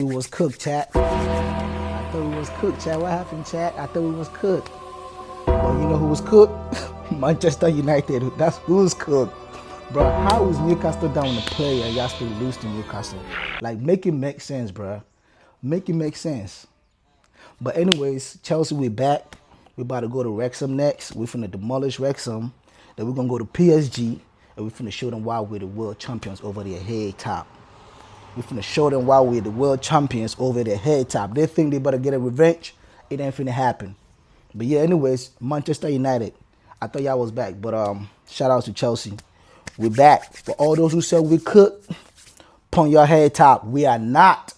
We was cooked, chat. I thought we was cooked, chat. What happened, chat? I thought we was cooked. But you know who was cooked? Manchester United. That's who's cooked. Bro, how is Newcastle down the player and y'all still lose to Newcastle? Like, make it make sense, bro. Make it make sense. But anyways, Chelsea, we back. We about to go to Wrexham next. We finna demolish Wrexham. Then we're gonna go to PSG. And we finna show them why we're the world champions over their head top. We finna show them why we're the world champions over their head top. They think they better get a revenge. It ain't finna happen. But yeah, anyways, Manchester United. I thought y'all was back, but shout out to Chelsea. We're back. For all those who said we could, upon your head top, we are not.